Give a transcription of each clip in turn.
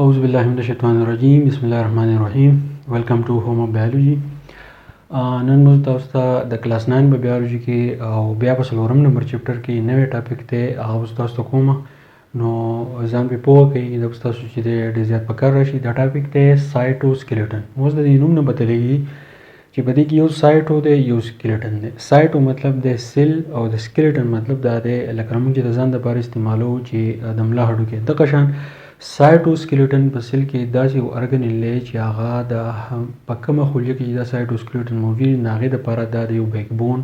أعوذ بالله من الشیطان الرجیم بسم الله الرحمن الرحیم ویلکم ټو هوم اف بایولوژي. نن موږ تاسو ته د کلاس 9 په بایولوژي کې او بیا په څلورم نمبر چپټر کې نوې ټاپک ته هغه تاسو ته کوم نو ځان په پوه کوي د تاسو چې ډېر زیات پکار راشي. دا ټاپک ته سایټوسکلیټن. اوس د دې نوم نه بدلېږي چې په دې کې یو سایټو دی یو سکلیټن دی. سایټو مطلب د سیل او د سکلیټن مطلب دا دی لکه موږ چې د ځان لپاره استعمالو چې د ملا هډو کې دغه شان سایټوسکلیټن په سیل کې داسې یو ارګنیل دی چې هغه د په کومه خلیه کې دا سایټوسکلیټن موجود دی د هغې دپاره دا د یو بیک بون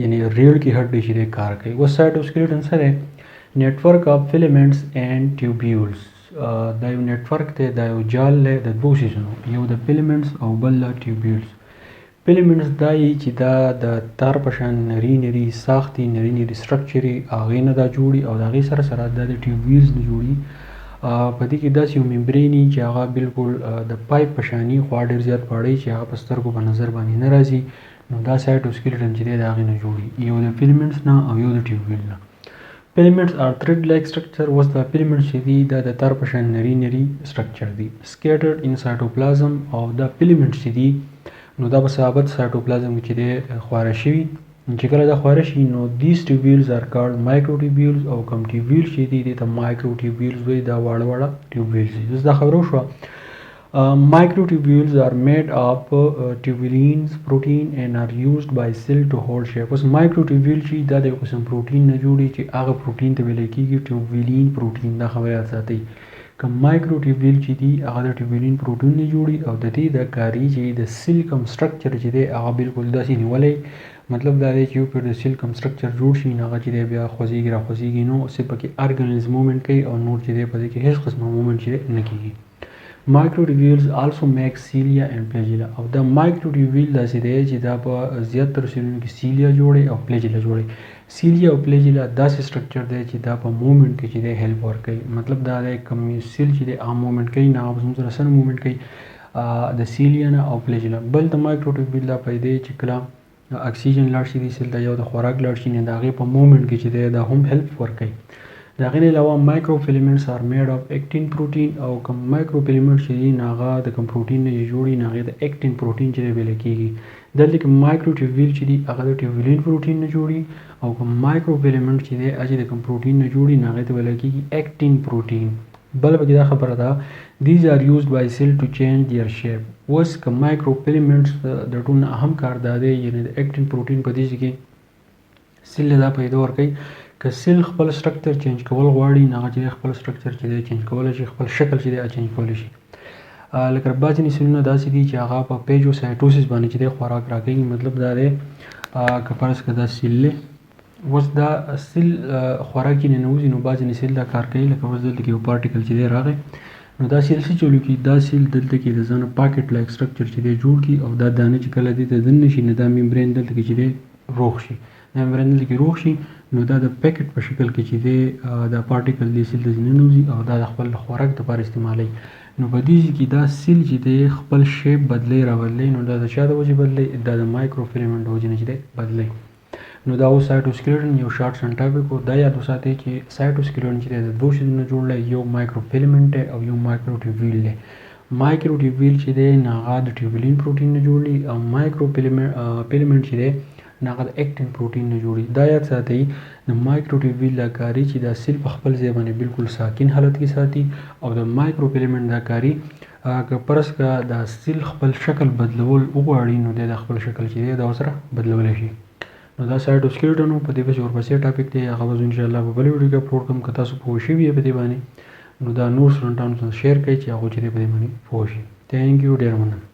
یعنې ریړ کې هډ دی چې دی کار کوي. اوس سایټوسکلیټن څه دی؟ نیټورک اف فیلمنټس اینډ ټیوبیولز. دا یو نیټورک دی، دا یو جال دی د دوو څیزونو، یو د فیلمنټس او بل د ټیوبیولز. فیلمنټس دا یي چې دا د تار په شان نري نري ساختې نري نري سټرکچر یې هغې نه دا جوړي او د هغې سره سره دا د ټیوبیولز نه جوړي. په دې کې داسې یو ممبرین چې هغه بالکل د پایپ په شاني خوا ډېر زیات پاړی چې هغه په سترګو په نظر باندې نه راځي. نو دا سایټوسکلیټن چې دی د هغې نه جوړي، یو د فیلمنټس نه او یو د ټیوبیول نه. فیلمنټس آر تھریډ لایک سټرکچر. اوس دا فیلمنټس چې دي دا د تار په شان نري نري سټرکچر دي سکیټرډ ان سایټوپلازم. او دا فیلمنټس چې دي نو دا په ثابت سایټوپلازم کې چې دی خواره شوي. چې کله دا خواره شي نو دیز ټیوبیولز آر کالډ مایکرو ټیوبیولز او کوم ټیوبیولز چې دي دې ته مایکرو ټیوبیولز وایي. دا واړه واړه ټیوبیولز دي. اوس دا خبره وشوه مایکرو ټیوبیولز آر میډ اپ ټیوبولینز پروټین اینډ آر یوزډ بای سیل ټو هولډ شیپ. اوس مایکرو ټیوبیول چې دا د یو قسم پروټین نه جوړي چې هغه پروټین ته ویلی کېږي ټیوبولین پروټین. دا خبره یاد ساتئ. که مایکرو ټیوبیول چې دي هغه د ټیوبولین پروټین نه جوړي او د دې د کاري چې د سیل کوم سټرکچر چې دی هغه بالکل داسې نیولی. مطلب دا دی چې یو پرې د سیل کوم سټرکچر جوړ شي نو هغه چې دی بیا خوځېږي را خوځېږي نو صرف پکې ارګنیلز مومنټ کوي او نور چې دی په دې کې هېڅ قسمه مومنټ چې دی نه کېږي. مایکرو ټیوبیولز آلسو میک سیلیا اینډ فلیجیلا. او دا مایکرو ټیوبیول داسې دی چې دا په زیاتره سیلونو کې سیلیا جوړي او فلیجیلا جوړي. سیلیا او فلیجیلا داسې سټرکچر دی چې دا په مومنټ کې چې دی هیلپ ورکوي. مطلب دا دی کوم سیل چې دی هغه مومنټ کوي نه هغه زموږ سره سره مومنټ کوي د سیلیا نه او فلیجیلا. بل د مایکرو ټیوبیول دا پیدا چې کله اکسیجن لاړ شي دې سیل ته یا د خوراک لاړ شي نو د هغې په مومنټ کې چې دی دا هم هیلپ ورکوي. د هغې نه علاوه مایکرو فیلمنټس آر میډ اف ایکټین پروټین. او کوم مایکرو فیلمنټ چې دي نو هغه د کوم پروټین نه جوړي نو هغې د ایکټین پروټین چې دی ویلی کېږي. دلته کې مایکرو ټیوبیول چې دي هغه د ټیوبولین پروټین نه جوړي او کوم مایکرو فیلمنټ چې دی هغه د کوم پروټین نه جوړي نو هغې ته ویلی کېږي ایکټین پروټین. بل پکې دا خبره ده دیز آر یوزډ بای سیل ټو چینج دیئر شیپ. اوس که مایکرو فیلمنټس د ټول نه اهم کار دا دی یعنې د ایکټین پروټین په دې کې سیل دا پیدا ورکوي. که سیل خپل سټرکچر چینج کول غواړي نو هغه چې خپل سټرکچر چې دی چینج کولی شي، خپل شکل چې دی چینج کولی شي. لکه بعضې سیلونه داسې دي چې هغه په پیجوسایټوسس باندې چې دی خوراک راکوي. مطلب دا دی که فرض که دا سیل دی اوس دا سیل خوراک کې ننوځي نو بعضې سیل دا کار کوي. لکه اوس دلته کې یو پارټیکل چې دی راغی نو دا سیل څه چلو کړي، دا سیل دلته کې د ځانه پاکټ لایک سټرکچر چې دی جوړ کړي او دا دانه چې کله دې ته دننه شي نو دا ممبرین دلته کې چې دی روغ شي. دا ممبرین دلته کې روغ شي نو دا د پیکټ په شکل کې چې دی دا پارټیکل دې سیل ته ننوځي او دا د خپل خوراک دپاره استعمالوي. نو په دې کې دا سیل چې دی خپل شیپ بدلی راولي. نو دا د چا د وجې بدلی؟ دا د مایکرو فیلمنټ د وجې نه چې دی بدلی. نو دا اوس سایټوسکلیټن یو شارټ سن ټاپک و. دا یاد وساتئ چې سایټوسکلیټن چې دی د دوو شیزونو جوړ دی، یو مایکرو فیلمنټ دی او یو مایکرو ټیوبیول دی. مایکرو ټیوبیول چې دی نو هغه د ټیوبولین پروټین نه جوړ دی او مایکرو فیلمنټ چې دی نو هغه د ایکټین پروټین نه جوړي. دا یاد ساتئ د مایکرو ټیوبیول دا کاري چې دا سیل په خپل ځای باندې بالکل ساکن حالت کې ساتي او د مایکرو فیلمنټ دا کاري که فرض که دا سیل خپل شکل بدلول وغواړي نو دی د خپل شکل چې دی دا ورسره بدلولی شي. نو دا سایټوسکلیټن و. په دې پسې ورپسې ټاپک دی هغه به زه انشاءالله په بلې ویډیو کې اپلوډ کړم. که تاسو پوه شوي یې په دې باندې نو دا نور سټوډنټانو سره شیر کړئ چې هغوی چې دی په دې باندې پوه شي. تھینک یو ډېر مننه.